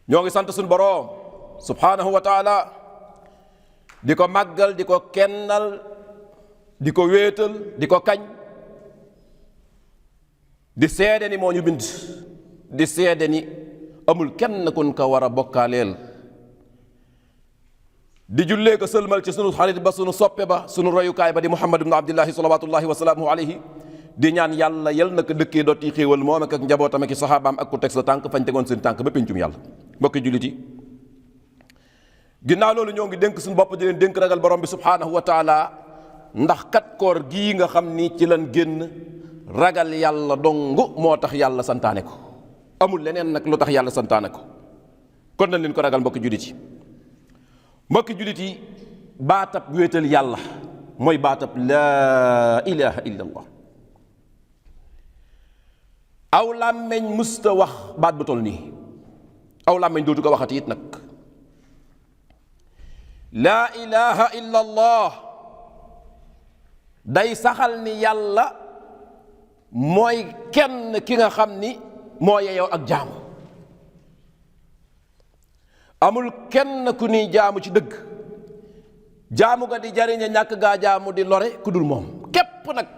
ñoo ngi sant suñu boroom subhanahu wa taala di ko màggal di ko kennal di ko wéetal di ko kañ di seede ni moo ñu bind di seede ni amul kenn kun ko war a bokkaaleel di jullee ko sëlmal ci sunu xarit ba sunu soppe ba sunu royukaay ba di muhammad ibnu abdillahi salawatullahi wa salaamuhu alayhi di ñaan yàlla yal na ko dëkkee dooti xéewal moom ak njabootam ak saxaabaam ak ku teg sa tànk fañ tegoon seen tànk ba péncum yàlla mbokki jullit yi ginnaaw loolu ñoo ngi dénk suñu bopp di leen dénk ragal borom bi subhaanahu wa taala ndax kat koor gii nga xam ni ci lan génn ragal yàlla dong moo tax yàlla santaane ko amul leneen nag lu tax yàlla santaane ko kon nañ leen ko ragal mbokki jullit yi mbokki jullit yi baatab wéetal yàlla mooy baatab laa ilaha illa allah aw làmmeñ musta wax baat bu toll nii aw làmmeñ dootu ko waxati it nag laa ilaha illa allah day saxal ni yàlla mooy kenn ki nga xam ni moo yeyoo ak jaamu amul kenn ku ni jaamu ci dëgg jaamu ga di jariñe ñàkk gaa jaamu di lore ku dul moom képp nag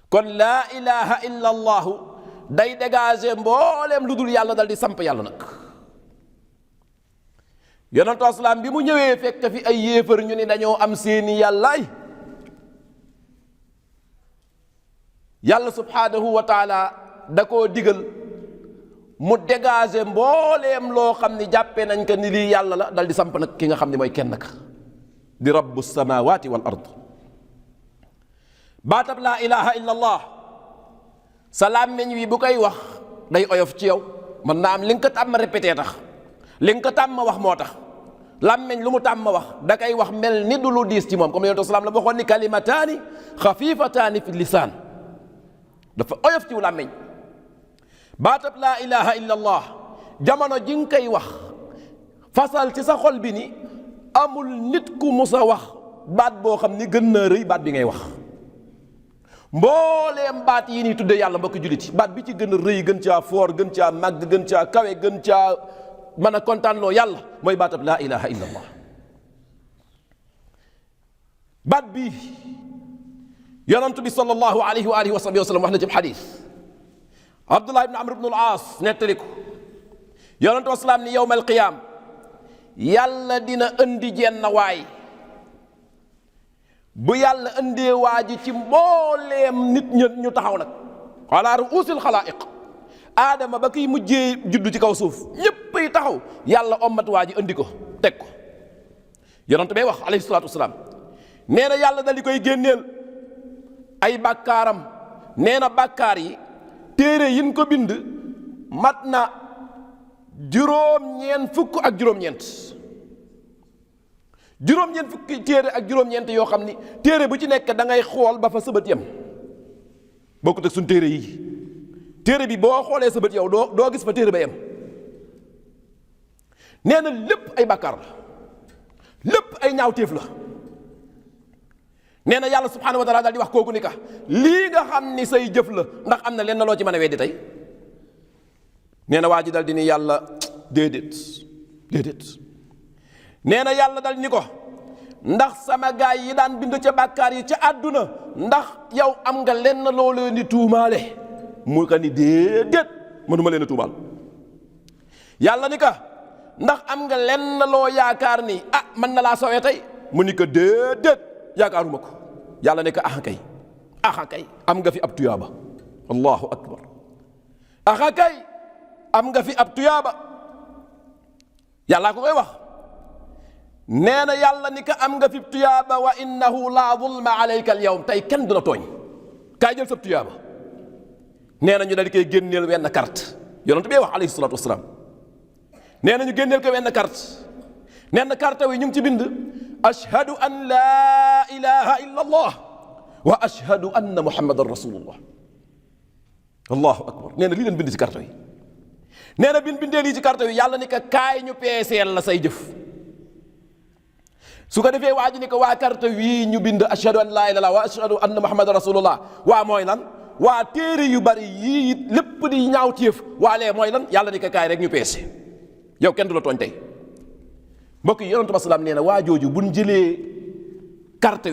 kon laa ilaha illa allahu day dégager mbooleem lu dul yàlla dal di samp yàlla nag yonentu aslaam bi mu ñëwee fekk fi ay yéefar ñu ni dañoo am seeni yàllaay yàlla subhaanahu wa taala da koo digal mu dégager mbooleem loo xam ni jàppee nañ ko ni lii yàlla la dal di samp nag ki nga xam ni mooy kenn ka di rabbu samawati wal ard baatab laa ilaha illa allah sa làmmiñ wi bu koy wax day oyof ci yow mën naa am li nga ko tàmm répété tax li nga ko tàmm wax moo tax làmmiñ lu mu tàmm wax da koy wax mel ni du lu diis ci moom comme yonent salaam la waxoon ni kalimataani xafifataani fi lisaan dafa oyof ci làmmiñ baatab laa ilaha illa allah jamono ji nga koy wax fasal ci sa xol bi ni amul nit ku musa wax baat boo xam ni gën naa rëy baat bi ngay wax mbooleem baat yi nii tudde yàlla mbokk jullit yi baat bi ci gën a rëy gën caa foor gën caa màgg gën caa kawe gën caa mën a kontaanloo yàlla mooy baatab laa ilaha illa allah baat bi yonent bi sallallahu alayhi wa alihi wa sahbihi wa sallam wax na ci xadis abdullah ibn amr ibn al-aas nettali ko yonent wa salaam ni yowma alqiyaam yàlla dina indi jenn waay bu yàlla indee waa ji ci mbooleem nit ñu taxaw nag ala ruusil xalaa'iq aadama ba kiy mujjee juddu ci kaw suuf ñéppay taxaw yàlla ommat waa ji indi ko teg ko yonent bay wax alayhi salaatu wasalaam nee na yàlla dal di koy génneel ay bàkkaaram nee na bàkkaar yi téere yin ko bind mat na juróom-ñeent fukk ak juróom-ñeent juróom-ñeent fukki téere ak juróom-ñeent yoo xam ni téere bu ci nekk da ngay xool ba fa sëbët yem bokkut ak suñ téere yi téere bi boo xoolee sëbët yow doo gis fa téere ba yem nee na lépp ay bàkkaar la lépp ay ñaawteef la nee na yàlla subhanahu wa taala daal di wax kooku ni ka lii nga xam ni say jëf la ndax am na lenn loo ci mën a weddi tey nee na waa ji dal di ni yàlla déedéet nee na yàlla dal ni ko ndax sama gaay yi daan bind ca bàkkaar yi ca àdduna ndax yow am nga lenn loo leen di tuumaale mu ka ni déedéet mënuma leen a tuumaal yàlla ni ka ndax am nga lenn loo yaakaar ni mën na laa sowee tey mu ni ko déedéet yaakaaruma ko yàlla ne ko axa kay am nga fi ab tuyaaba allahu akbar axa kay am nga fi ab tuyaaba yàllaa ko koy wax nee na yàlla ni ko am nga fi tuyaaba wa innahu la zulma alayka al yawm tey kenn du la tooñ kaay jël sab tuyaaba nee na ñu dal di koy génneel wenn carte yonent bi wax alayhi salaatu wasalaam nee na ñu génneel ko wenn carte nee na carte wi ñu ngi ci bind ashhadu an laa ilaha illa allah wa ashhadu anna muhammadan rasulullah allahu akbar nee na lii leen bind ci carte yi nee na bindee lii ci carte yi yàlla ni ko kaay ñu peeseel la say jëf su ko defee waa ji ni ko waa carte wii ñu bind ashhadu an laa ilaha illallah wa ashhadu anna muhammadan rasulullah waa mooy lan waa téere yu bari yii it lépp di ñaaw téef waalee mooy lan yàlla di ko kaay rek ñu peese yow kenn du la tooñ tey mbokk yi yonent ba salaam nee na waa jooju buñ jëlee carte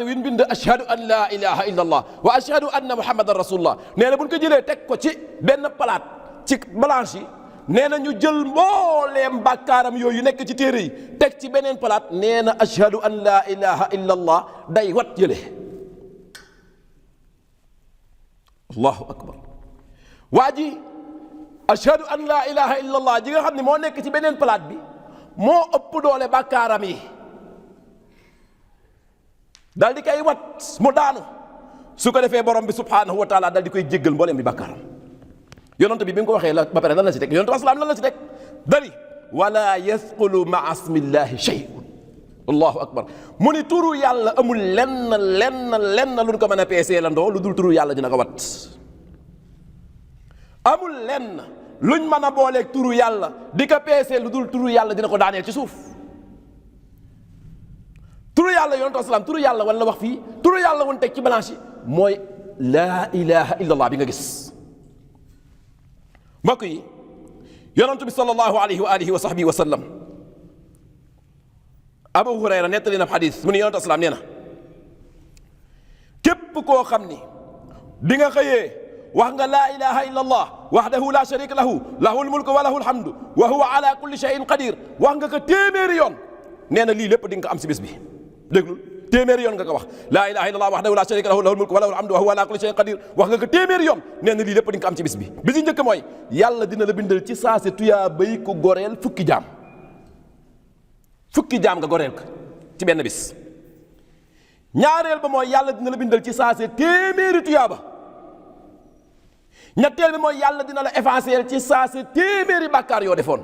wi ñu bind ashhadu an laa ilaha illa allah wa ashhadu anna muhammadan rasulullah nee na buñ ko jëlee teg ko ci benn palaat ci balance yi nee na ñu jël mbooleem bàkkaaram yooyu nekk ci téere yi teg ci beneen palaat nee na ashhadu an laa ilaha illa allah day wat jële allahu akbar waa ji ashhadu an laa ilaha illa allah ji nga xam ne moo nekk ci beneen palaat bi moo ëpp doole bàkkaaram yi dal di koy wat mu daanu su ko defee borom bi subhanahu wa taala dal di koy jéggal mbooleem bi bàkkaaram yonent bi mu ko waxee la ba pare lan la ci teg yonent asalaam lan la ci teg dari wala yasqulu maa ismillahi shay'un allahu akbar mu ni turu yàlla amul lenn luñ ko mën a peesee la ndoo lu dul turu yàlla dina ko wat amul lenn luñ mën a booleeg turu yàlla di ko peesee lu dul turu yàlla dina ko daaneel ci suuf turu yàlla yonent asalaam turu yàlla wala wax fii turu yàlla woon teg ci balance yi mooy laa ilaha illa allah bi nga gis mbokk yi yonent bi sallallahu alayhi wa alihi wa sahbihi wa sallam Abu Hurayra nettali na xadis mu ne yonent asalaam nee na képp koo xam ni di nga xëyee wax nga laa ilaha illa allah wahdahu la sharika lahu lahul mulku wa lahul hamdu wa huwa ala kulli shay'in qadir wax nga ko téeméeri yoon nee na lii lépp di nga ko am si bés bi déglul téeméeri yoon nga ko wax laa ilaha illa allah wahdahu la sharika lahu lahul mulku wa lahul hamdu wa huwa ala kulli shay'in qadir wax nga ko téeméeri yoon nee na lii lépp di nga ko am ci bis bi bi si njëkk mooy yàlla dina la bindal ci saase tuyaa bay ko goreel fukki jaam nga goreel ko ci benn bis ñaareel ba mooy yàlla dina la bindal ci saase téeméeri tuyaaba ñetteel bi mooy yàlla dina la effacer ci saase téeméeri bàkkaar yoo defoon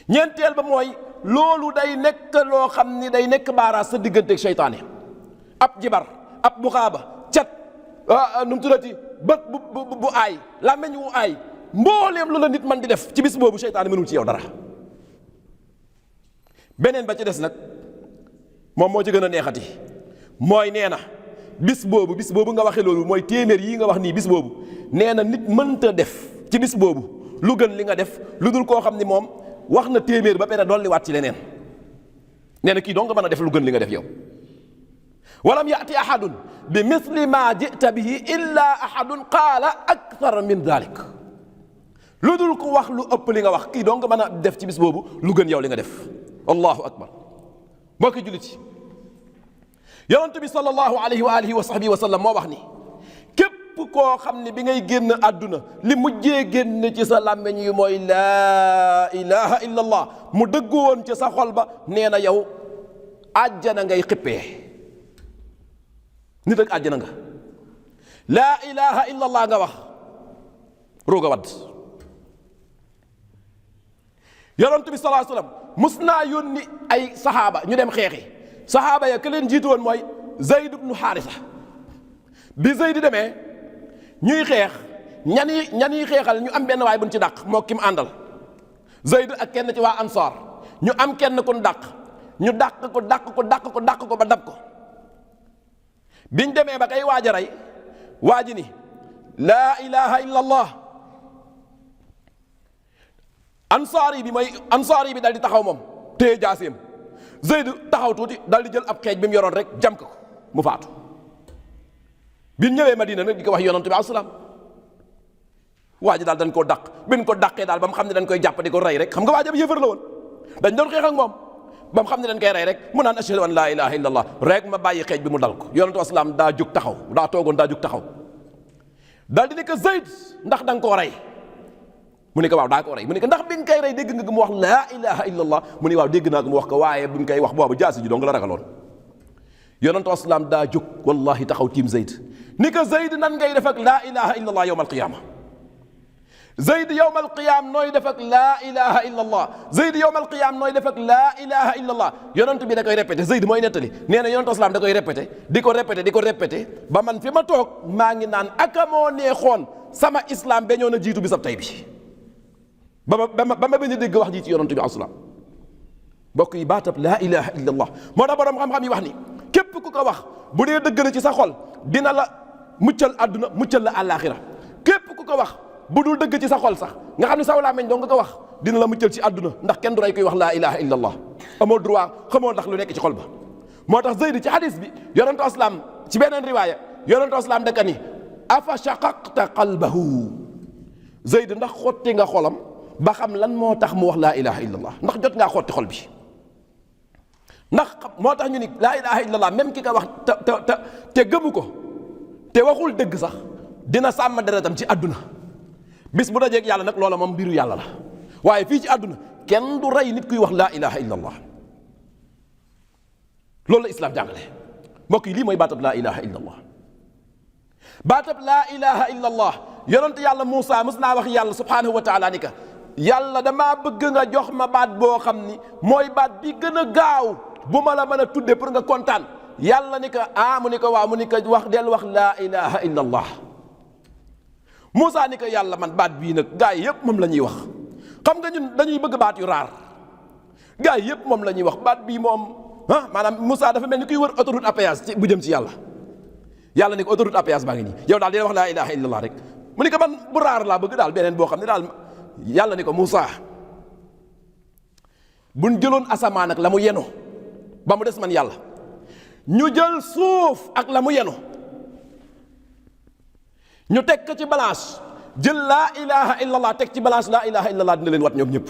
ñeenteel ba mooy loolu day nekk loo xam ni day nekk baaraas sa digganteeg seytaane ab jibar ab buxaaba cat nu mu tuddati bët bu aay làmmeñ wu aay mbooleem lu la nit man di def ci bis boobu seytaane mënul ci yow dara beneen ba ci des nag moom moo ci gën a neexati mooy nee na bis boobu nga waxee loolu mooy téeméer yi nga wax nii bis boobu nee na nit mënta def ci bis boobu lu gën li nga def lu dul koo xam ni moom wax na téeméer ba pare dolli waat ci leneen nee na kii doo nga mën a def lu gën li nga def yow walam yaati ahadun bi misli ma jita bihi illa ahadun qaala akthar min dalik lu dul ko wax lu ëpp li nga wax kii doo nga mën a def ci bis boobu lu gën yow li nga def allahu akbar mbokki jullit yi yonent bi sallallahu alayhi wa alihi wa sahbihi wa sallam moo wax ni képp koo xam ne bi ngay génn àdduna li mujjee génn ci sa làmmeñ yi mooy laa ilaha illa allah mu dëggu woon ci sa xol ba nee na yow àjjana ngay xippee nit ak àjjana nga laa ilaha illa allah nga wax ruuga wadd yonent bi sallallahu alayhi wa sallam mus naa yónni ay saxaaba ñu dem xeexi saxaaba ya ka leen jiitu woon mooy Zayd ibnu Haarisa bi Zayd demee ñuy xeex ñan yi xeexal ñu am benn waay buñ ci dàq moo ki mu àndal Zayd ak kenn ci waa Ansaar ñu am kenn ku dàq ñu dàq ko ba dab ko biñ demee ba kay waaj a rey waa ji ni laa ilaha illa allah ansaari bi dal di taxaw moom téye jaaseem Zayd taxaw tuuti dal di jël ab xeej bi mu yoroon rek jam ko mu faatu bi ñëwee Madina nag di ko wax yonent bi asalaam waa ji daal dañ koo dàq bin ko dàqee daal ba mu xam ne dañ koy jàpp di ko rey rek xam nga waa ji ab yëfër la woon dañ doon xeex ak moom ba mu xam ne dañ koy rey rek mu naan ashhadu an laa ilaha illa allah rek ma bàyyi xeej bi mu dal ko yonent bi asalaam daa jóg taxaw daa toogoon daa jóg taxaw daal di ne ko Zayd ndax da nga koo rey mu ne ko waaw daa ko rey mu ne ko ndax bi nga koy rey dégg nga ko mu wax laa ilaha illa allah mu ne waaw dégg naa ko mu wax ko waaye bi nga koy wax boobu jaasi ji dong la ragaloon yonentu asalaam daa jóg wallahi taxaw tiim Zayd ni ko Zayd nan ngay def ak laa ilaha illa allah yowm alqiyaama Zayd yowm alqiyaam nooy def ak laa ilaha illa allah Zayd yowm alqiyaam nooy def ak laa ilaha illa allah yonent bi da koy répété Zayd mooy nettali nee na yonentu asalaam da koy répété di ko répété ba man fi ma toog maa ngi naan aka moo neexoon sama islam beñoon a jiitu bi sab tey bi ba ma bañ a dégg wax ji ci yonent bi asalaam mbokk yi baatab laa ilaha illa allah moo tax borom xam-xam yi wax ni képp ku ko wax bu dee dëgg na ci sa xol dina la muccal àdduna muccal la àllaaxira képp ku ko wax bu dul dëgg ci sa xol sax nga xam ne saw làmmiñ doo nga ko wax dina la muccal ci àdduna ndax kenn du rey koy wax laa ilaha illa allah amoo droit xamoo ndax lu nekk ci xol ba moo tax Zayd ci hadis bi yonentu aslam ci beneen riwaaya yonentu aslam daka ni afa shaqaqta qalbahu Zayd ndax xotti nga xolam ba xam lan moo tax mu wax laa ilaha illa allah ndax jot ngaa xotti xol bi ndax moo tax ñu ni laa ilaha illa allah même ki nga wax te gëmu ko te waxul dëgg sax dina sàmm deretam ci àdduna bis bu dajeeg yàlla nag loola moom mbiru yàlla la waaye fii ci àdduna kenn du rey nit kuy wax laa ilaha illa allah loolu la islaam jàngale mbokk yi lii mooy baatab laa ilaha illa allah baatab laa ilaha illa allah yonent yàlla Muusa mës naa wax yàlla subhanahu wa taala ni ka yàlla damaa bëgg nga jox ma baat boo xam ni mooy baat bi gën a gaaw bu ma la mën a tudde pour nga kontaan yàlla ni ka mu ni ko waaw mu ni ko wax del wax laa ilaha illa allah Muusa ni ko yàlla man baat bii nag gaa yi yëpp moom la ñuy wax xam nga ñun dañuy bëgg baat yu raar gaa yi yëpp moom la ñuy wax baat bii moom maanaam Moussa dafa mel ni kuy wër autoroute à péage ci bu jëm ci yàlla yàlla ni ko autoroute à péage baa ngi nii yow daal dina wax laa ilaha illallah rek mu ni ko man bu raar laa bëgg daal beneen boo xam ne daal yàlla ni ko Moussa buñ jëloon asamaan ak la mu yeno ba mu des man yàlla ñu jël suuf ak la mu yeno ñu teg ko ci balance jël laa ilaha illallah teg ci balance laa ilaha illallah dina leen wat ñoom ñëpp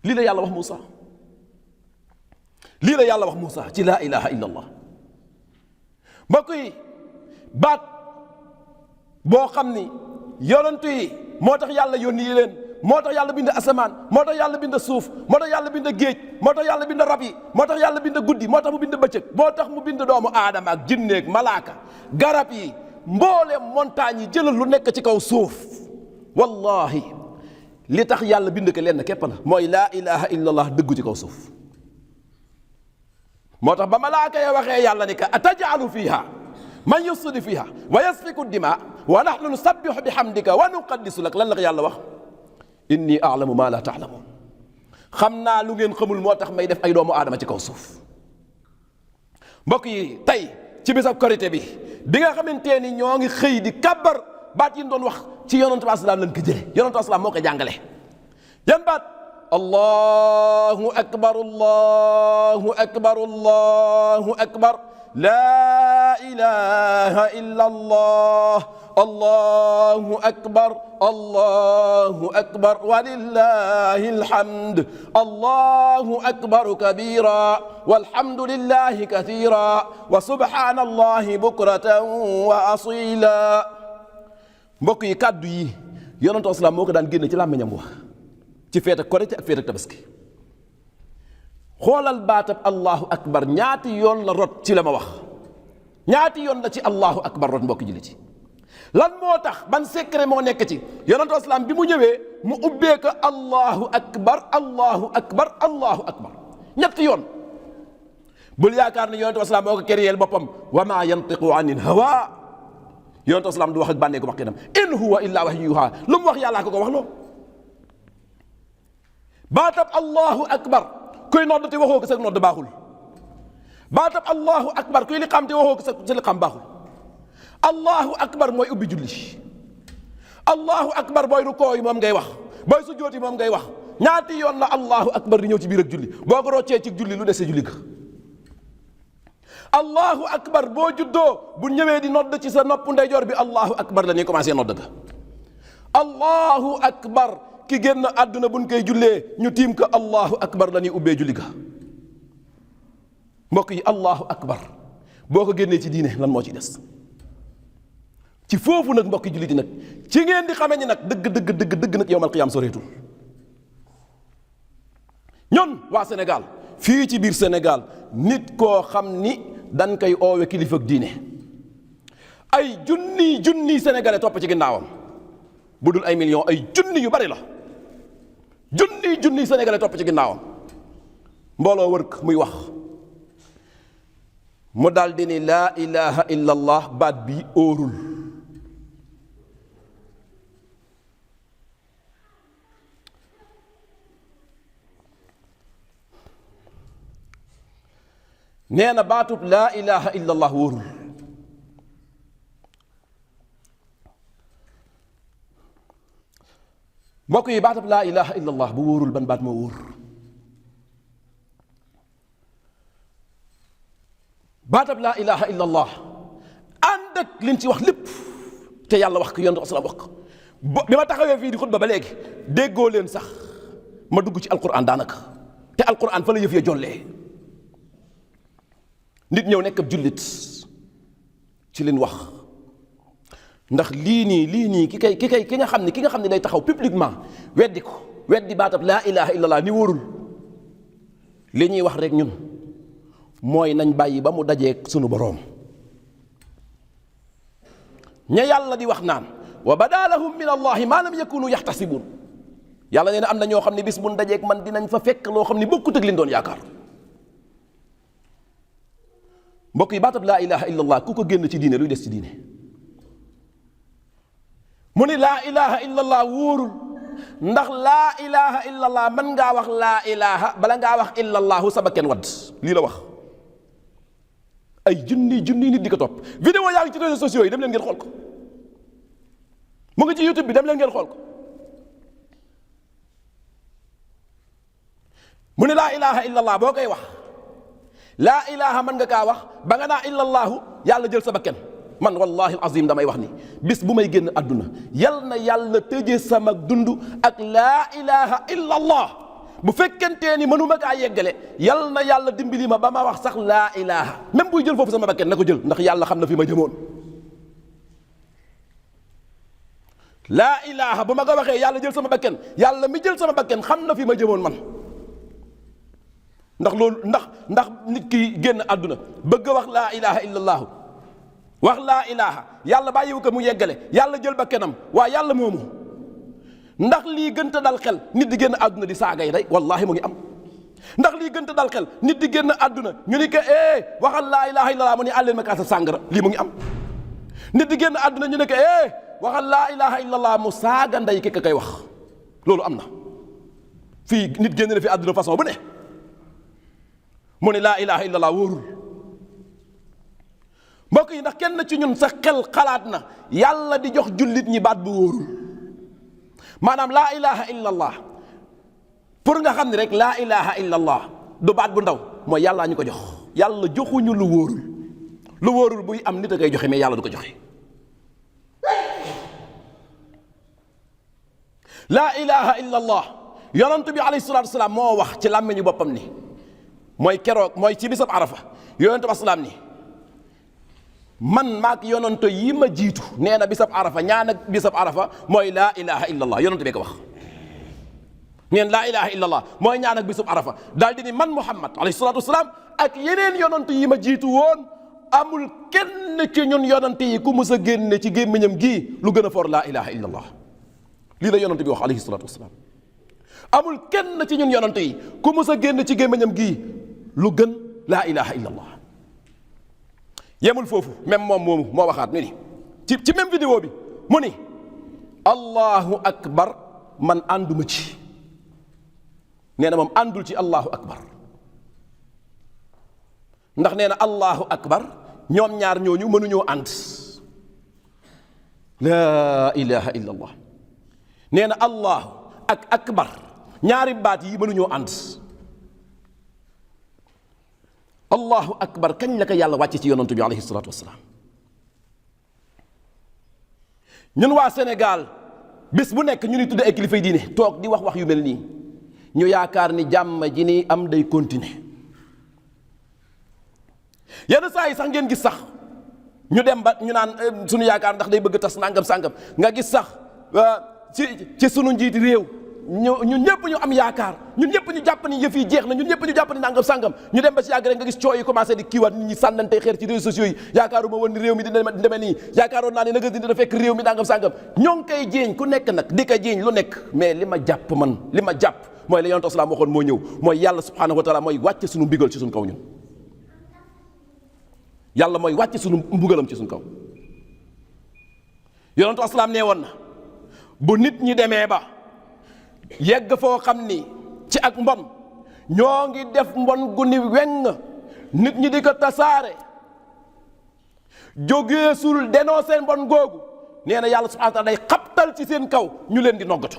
lii la yàlla wax Moussa lii la yàlla wax Moussa ci laa ilaha illa allah mbokk yi baat boo xam ni yonentu yi moo tax yàlla yónni leen moo tax yàlla bind asamaan moo tax yàlla bind suuf moo tax yàlla bind géej moo tax yàlla bind rab yi moo tax yàlla bind guddi moo tax mu bind bëccëg moo tax mu bind doomu aadama ak jinneeg malaaka garab yi mboolem montagne yi jëlal lu nekk ci kaw suuf wallahi li tax yàlla bind ko lenn képp la mooy laa ilaha illa allah dëggu ci kaw suuf moo tax ba malaaka ya waxee yàlla ni ka atajalu fiha man yufsidu fiha wa yasfiku dima wa nahnu nusabbihu bihamdika wa nuqaddisu lak lan la ko yàlla wax inni a'lamu ma la ta'lamun xam naa lu ngeen xamul moo tax may def ay doomu aadama ci kaw suuf mbokk yi tey ci bisab korité bi nga xamante ni ñoo ngi xëy di kabbar baat yi ñu doon wax ci yonentu asalaam lañ ko jële yonentu asalaam moo ko jàngale yan baat allahu akbar allahu akbar allahu akbar laa ilaha illa allah allahu akbar walillahi alhamd allahu akbar kabira walhamdulillahi kathira wa subhanallahi bukratan wa asila mbokk yi kàddu yi yonentu asalaam moo ko daan génne ci làmmiñam wax ci feet ak korite ak feet ak tabaski xoolal baatab allahu akbar ñaati yoon la rot ci la ma wax ñaati yoon la ci allahu akbar rot mbokk jullit ci lan moo tax ban secret moo nekk ci yonentu asalaam bi mu ñëwee mu ubbee ko allahu akbar allahu akbar allahu akbar ñetti yoon bul yaakaar ne yonentu asalaam moo ko kéréyeel boppam wa ma yantiqu anil hawa yonentu asalaam du wax ak bànnee ko wax kinam in huwa illa wahyu yuha lu mu wax yàllaa ko wax loo baatab allahu akbar kuy nodd te waxoo ko sa nodd baaxul baatab allahu akbar kuy liqaam te waxoo ko sa liqaam baaxul allahu akbar mooy ubbi julli allahu akbar booy rukoo yi moom ngay wax booy sujjóot yi moom ngay wax ñaati yoon la allahu akbar di ñëw ci biir ak julli boo ko roccee ci julli lu dese julli ga allahu akbar boo juddoo bu ñëwee di nodd ci sa nopp ndeyjoor bi allahu akbar la ñuy commencé nodd ga allahu akbar ki génn àdduna buñ koy jullee ñu tiim ko allahu akbar la ñuy ubbee julli ga mbokk yi allahu akbar boo ko génnee ci diine lan moo ci des ci foofu nag mbokki jullit yi nag ci ngeen di xamee ni nag dëgg nag yowmal qiyaam soreetul ñun waa Sénégal fii ci biir Sénégal nit koo xam ni dañ koy oowe kilifa ak diine ay junni sénégalais topp ci ginnaawam bu dul ay millions ay junni yu bari la junni sénégalais topp ci ginnaawam mbooloo wër ko muy wax mu daldi ni laa ilaha illa allah baat bi óorul nee na baatub laa ilaha illa allah wóorul mbokk yi baatab laa ilaha illa allah bu wóorul ban baat moo wóor? baatab laa ilaha illa allah ànd ak liñ ci wax lépp te yàlla wax ko yonent asalaam wax ko bi ma taxawee fii di xutba ba léegi déggoo leen sax ma dugg ci alquran daanaka te alquran fa la yëf ya jollee. nit ñëw nekk ab jullit ci leen wax ndax lii nii ki nga xam ne day taxaw publiquement weddi baatab laa ilaha illallah ni wóorul. li ñuy wax rek ñun mooy nañ bàyyi ba mu dajeeg sunu boroom. ña yàlla di wax naan wa bada lahum min allahi ma lam yakunu yaxtasibuun, yàlla nee na am na ñoo xam ne bis bu ñu dajeeg man dinañ fa fekk loo xam ne bokkut ak liñ doon yaakaar. mbokk yi baatab laa ilaha illallah ku ko génn ci diine luy des ci diine? mu ni laa ilaha illallah wóorul ndax laa ilaha illallah mën ngaa wax laa ilaha bala ngaa wax illallahu sa bakken wadd. lii la wax. ay junni nit di ko topp. vidéo yaa ngi ci réseaux sociaux yi dem leen ngeen xool ko, mu ngi ci YouTube bi dem leen ngeen xool ko. mu ne laa ilaha illallah boo koy wax laa ilaha mën nga kaa wax ba nga naa illallahu yàlla jël sa bakken. man wallahi alazim damay wax ni bis bu may génn àdduna yal na yàlla tëje sama dund ak laa ilaha illallah. bu fekkentee ni mënuma kaa yeggale yal na yàlla dimbali ma ba ma wax sax laa ilaha, même buy jël foofu sama bakken na ko jël ndax yàlla xam na fi ma jëmoon. laa ilaha bu ma ko waxee yàlla jël sama bakken, yàlla mi jël sama bakken xam na fi ma jëmoon man. ndax loolu ndax nit ki génn àdduna bëgg a wax laa ilaha illallahu wax laa ilaha yàlla bàyyiwu ko mu yeggale yàlla jël bakkenam waa yàlla moomu. ndax lii gënta dal xel nit di génn àdduna di saagay day wallahi mu ngi am. ndax lii gënta dal xel nit di génn àdduna ñu ni ko waxal laa ilaha illallah mu ni àlleen ma kaasa sàngara, lii mu ngi am. nit di génn àdduna ñu ne ko waxal laa ilaha illallah mu saaga nday ki koy wax, loolu am na fii. nit génn na fi àdduna façon bu ne mu ne laa ilaha illallah wóorul. mbokk yi ndax kenn ci ñun sa xel xalaat na yàlla di jox jullit ñi baat bu wóorul? maanaam laa ilaha illallah pour nga xam ne rek laa ilaha illallah du baat bu ndaw, mooy yàllaa ñu ko jox. yàlla joxuñu lu wóorul. lu wóorul buy am nit a koy joxe mais yàlla du ko joxe. laa ilaha illallah yonent bi alayhi salaatu wasalaam moo wax ci làmmiñu boppam ni mooy keroog mooy ci bisab arafa yonent bi asalaam ni man maak yonanto yi ma jiitu nee na bisab arafa ñaan ak bisab arafa mooy laa ilaha illallah yonanto bee ko wax. neen laa ilaha illallah mooy ñaan ak bisab arafa daal di ni man Muhammad alayhi salaatu wasalaam ak yeneen yonanto yi ma jiitu woon amul kenn ci ñun yonanto yi ku mës a génne ci gémmiñam gii lu gën a for laa ilaha illallah. lii la yonanto bi wax alayhi salaatu wasalaam. amul kenn ci ñun yonanto yi ku mës a génne ci gémmiñam gii lu gën laa ilaha illallah. yemul foofu même moom moomu moo waxaat ni ci même vidéo bi mu ni allahu akbar man ànduma ci. nee na moom àndul ci allahu akbar ndax nee na allahu akbar ñoom ñaar ñooñu mënuñoo ànd. laa ilaha illa allah nee na allahu ak akbar ñaari baat yi mënuñoo ànd. allahu akbar kañ la ko yàlla wàcce ci yonantu bi alayhi salaatu wasalaam. ñun waa Sénégal bés bu nekk ñu ni tudde ay kilifay diine toog di wax yu mel nii ñu yaakaar ni jàmm ji ni am day continuer. yenn saa yi sax ngeen gis sax ñu dem ba ñu naan suñu yaakaar ndax day bëgg tas nangam sàngam nga gis sax ci sunu njiiti réew ñun ñëpp ñu am yaakaar ñun ñëpp ñu jàpp ni yëf yi jeex na ñun ñëpp ñu jàpp ni nangam sàngam ñu dem ba ci yàgg rek nga gis coow yi commencé di kiiwaat nit ñi sànnante xeer ci réseaux sociaux yi yaakaaruma woon ni réew mi dina demee nii yaakaaroon naa ne naka dina fekk réew mi nangam sàngam ñoo ngi koy jéeñ ku nekk nag di ko jéeñ lu nekk mais li ma jàpp mooy la yonent islaam waxoon moo ñëw mooy yàlla subhanahu wa taala mooy wàcce suñu mbigal ci suñu kaw ñun. yàlla mooy wàcce suñu mbugalam ci suñu kaw. yonent islaam nee woon na bu nit ñi demee ba yegg foo xam ni ci ak mbon ñoo ngi def mbon gu ni weng nit ñi di ko tasaare jógeesul dénoncé mbon googu nee na yàlla subhanahu wa taala day xabtal ci seen kaw ñu leen di noggatu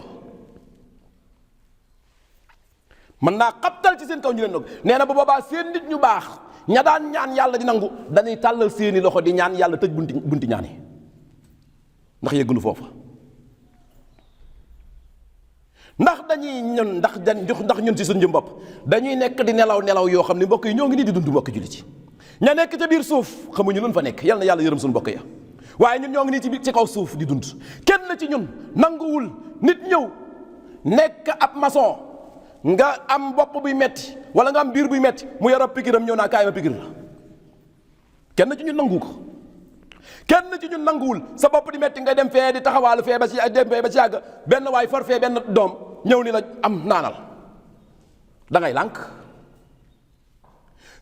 mën naa xabtal ci seen kaw ñu leen dog nee na bu boobaa seen nit ñu baax ña daan ñaan yàlla di nangu dañuy tàllal seeni loxo di ñaan yàlla tëj bunti ñaan yi ndax yëggunu foofa. ndax dañuy ñun ndax ñun ci suñu jëm bopp dañuy nekk di nelaw yoo xam ne mbokk yi ñoo ngi nii di dund mbokk julli ci ña nekk ca biir suuf xamuñu lu fa nekk yal na yàlla yërëm suñu mbokk ya waaye ñun ñoo ngi nii ci kaw suuf di dund kenn ci ñun nanguwul nit ñëw nekk ab maçon nga am bopp buy metti wala nga am biir buy metti mu yor ab pikiram ñëw naa kaay ma pikir la kenn ci ñun nangu ko kenn ci ñun nanguwul sa bopp di metti nga dem fee di taxawaalu fee ba ci yàgg benn waay for fee benn doom ñëw ni la am naanal da ngay lànk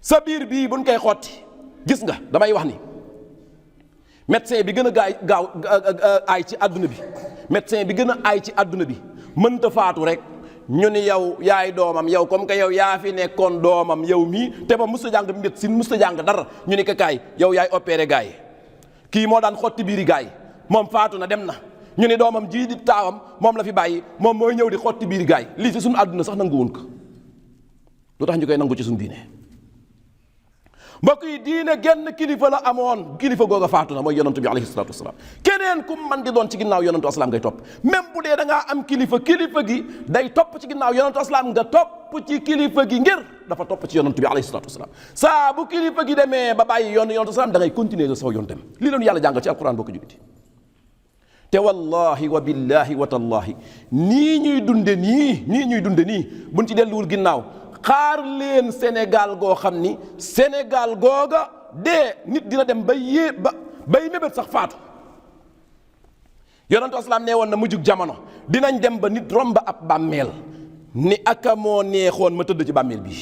sa biir bii buñ koy xotti gis nga damay wax ni médecin bi gën a gaaw aay ci àdduna bi médecin bi gën a aay ci àdduna bi mënta faatu rek ñu ni yow yaay doomam yow comme que yow yaa fi nekkoon doomam yow mii te ba musta jàng médecine musta jàng dara ñu ni ko kaay yow yaay opéré gars yi kii moo daan xotti biiri gars yi moom faatu na dem na ñu ni doomam jii di taawam moom la fi bàyyi moom mooy ñëw di xotti biiri gars yi lii ci suñu àdduna sax nangu woon ko lu tax ñu koy nangu ci suñu diine mbokk yi diine genn kilifa la amoon kilifa googa faatu na mooy yonantu bi alayhi salaatu wasalaam keneen ku man di doon ci ginnaaw yonantu asalaam ngay topp même bu dee da ngaa am kilifa gi day topp ci ginnaaw yonantu asalaam nga topp ci kilifa gi ngir dafa topp ci yonantu bi alayhi salaatu wasalaam saa bu kilifa gi demee ba bàyyi yonantu asalaam da ngay continuer de saw yoon dem lii leen yàlla jàngal ci alquran boo ko jógiti te wallahi wa billahi wa tallahi nii ñuy dunde nii buñ ci delluwul ginnaaw xaar leen Sénégal goo xam ni Sénégal googa dee nit dina dem bay mébét sax faatu yonentu aslaam nee woon na mujjug jamono dinañ dem ba nit romb ab bàmmeel ni aka moo neexoon ma tëdd ci bàmmeel bi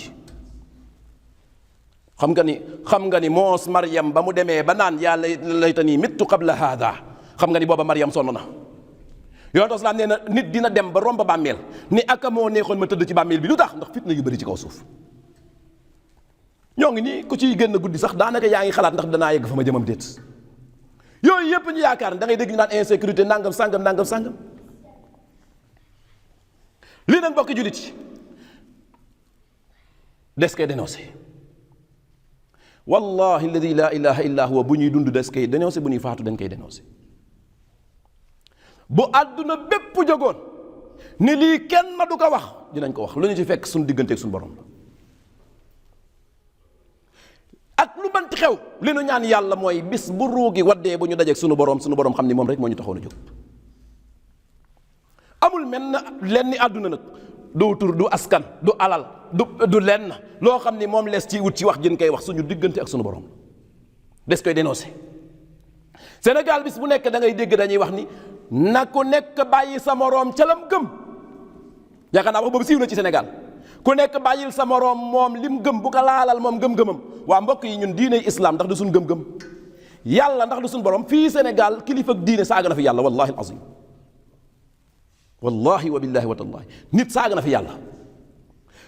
xam nga ni moos Maryam ba mu demee ba naan yaa laytanii mittu qabla haada xam nga ni booba Maryam sonn na yonentu aslaam nee na nit dina dem ba romb bàmmeel ni aka moo neexoon ma tëdd ci bàmmeel bi lu tax ndax fitna yu bëri ci kaw suuf ñoo ngi nii ku ciy génn guddi sax daanaka yaa ngi xalaat ndax danaa yegg fa ma jëmam déet yooyu yëpp ñu yaakaar ne da ngay dégg ñu naan insécurité nangam sangam lii nag mbokki jullit yi des koy dénoncé wallahi alladi la ilaha illa huwa bu ñuy dund des koy dénoncé bu ñuy faatu dañ koy dénoncé bu àdduna bépp jógoon ni lii kenn du ko wax dinañ ko wax lu ñu ci fekk suñu digganteeg suñu borom la ak lu banti xew li nu ñaan yàlla mooy bis bu ruugi waddee bu ñu dajeeg suñu borom xam ni moom rek moo ñu taxoon a jóg amul mel na lenn àdduna nag du tur du askan du alal du lenn loo xam ni moom lees ci wut ci wax jën koy wax suñu diggante ak suñu borom des koy dénoncé Sénégal bis bu nekk da ngay dégg dañuy wax ni na ku nekk bàyyi sa moroom ca lam gëm yaakaar naa wax boobu siiw na ci Sénégal ku nekk bàyyil sa moroom moom lim gëm bu ko laalal moom gëm-gëmam waa mbokk yi ñun diine islam ndax du suñ gëm-gëm yàlla ndax du suñ borom fii Sénégal kilifa diine saaga na fi yàlla wallahi alazim wallahi wa billahi wa tallahi nit saaga na fi yàlla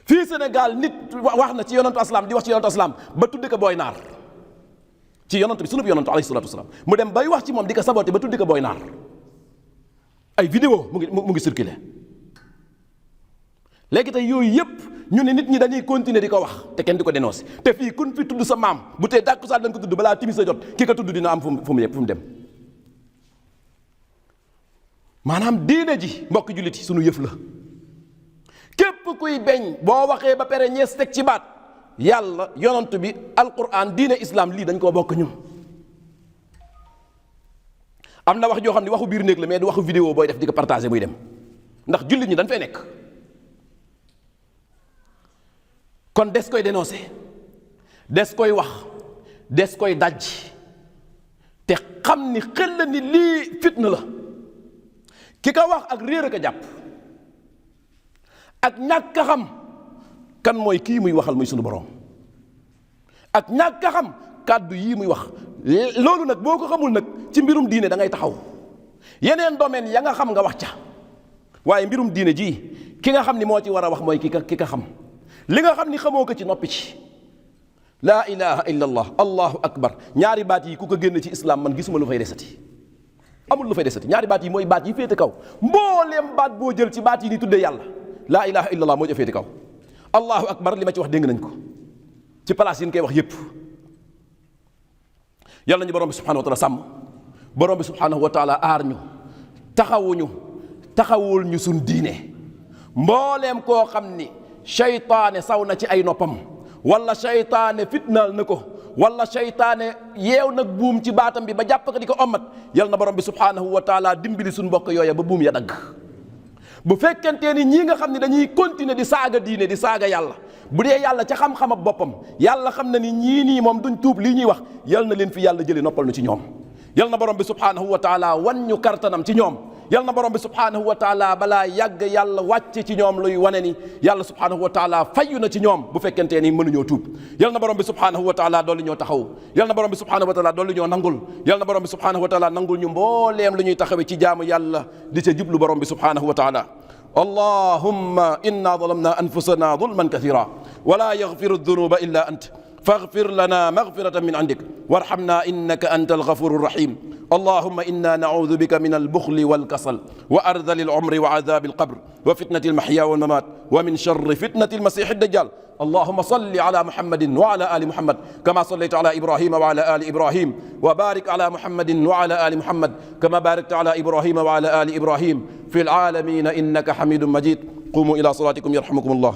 fii Sénégal nit wax na ci yonantu aslam di wax ci yonantu aslam ba tudde ko booy naar ci yonantu bi sunub yonantu alayhi salatu wasalaam mu dem bay wax ci moom di ko saboté ba tudde ko booy naar ay vidéo mu ngi circulé léegi tey yooyu yëpp ñu ne nit ñi dañuy continuer di ko wax te kenn di ko dénoncé te fii kun fi tudd sa maam bu tee tàkkusaan dañ ko tudd balaa timis a jot ki ko tudd dina am fu mu dem maanaam diine ji mbokk jullit yi sunu yëf la képp kuy beñ boo waxee ba pare ñees teg ci baat yàlla yonant bi alquran diine islam lii dañ koo bokk ñun am na wax joo xam ne waxu biir néeg la mais du waxu vidéo booy def di ko partagé muy dem ndax jullit ñi dañ fay nekk kon des koy dénoncé des koy wax des koy daj te xam ni xel la ni lii fitna la ki ka wax ak réer a ko jàpp ak ñàkk a xam kan mooy kii muy waxal muy sunu borom ak ñàkk a xam kàddu yii muy wax loolu nag boo ko xamul nag ci mbirum diine da ngay taxaw yeneen domaine ya nga xam nga wax ca waaye mbirum diine ji ki nga xam ni moo ci war a wax mooy ki ka xam li nga xam ni xamoo ko ci noppi ci laa ilaha illa allah allahu akbar ñaari baat yi ku ko génn ci islam man gisuma lu fay desati amul lu fay desati ñaari baat yi mooy baat yi féete kaw mbooleem baat boo jël ci baat yi ni tuddee yàlla laa ilaha illa allah moo ci féete kaw allahu akbar li ma ci wax dégg nañ ko ci place yi ñu koy wax yépp yàlla nañu borom bi subhanahu wa taala sàmm borom bi subhanahu wa taala aar ñu taxawul ñu suñ diine mbooleem koo xam ni seytaane saw na ci ay noppam wala seytaane fitnaal na ko wala seytaane yeew nag buum ci baatam bi ba jàpp ko di ko ommat yal na borom bi subhanahu wa taala dimbali suñ mbokk yooya ba buum ya dagg bu fekkentee ni ñii nga xam ne dañuy continuer di saaga diine di saaga yàlla bu dee yàlla ca xam-xam ak boppam yàlla xam na ni ñii nii moom duñ tuub lii ñuy wax yal na leen fi yàlla jëlee noppal nu ci ñoom yal na borom bi subhanahu wa taala wan ñu kartanam ci ñoom yal na borom bi subhanahu wa taala balaa yàgg yàlla wàcce ci ñoom luy wane ni yàlla subhanahu wa taala fayu na ci ñoom bu fekkentee ni mënuñoo tuub yal na borom bi subhanahu wa taala dolli ñoo taxaw yal na borom bi subhanahu wa taala dolli ñoo nangul yal na borom bi subhanahu wa taala nangul ñu mbooleem lu ñuy taxawee ci jaamu yàlla di ca jublu borom bi subhanahu wa taala اللهم إنا ظلمنا أنفسنا ظلما كثيرا ولا يغفر الذنوب إلا أنت فاغفر لنا مغفرة من عندك وارحمنا إنك أنت الغفور الرحيم اللهم إنا نعوذ بك من البخل والكسل وأرذل العمر وعذاب القبر وفتنة المحيا والممات ومن شر فتنة المسيح الدجال اللهم صل على محمد وعلى آل محمد كما صليت على إبراهيم وعلى آل إبراهيم وبارك على محمد وعلى آل محمد كما باركت على إبراهيم وعلى آل إبراهيم في العالمين إنك حميد مجيد قوموا إلى صلاتكم يرحمكم الله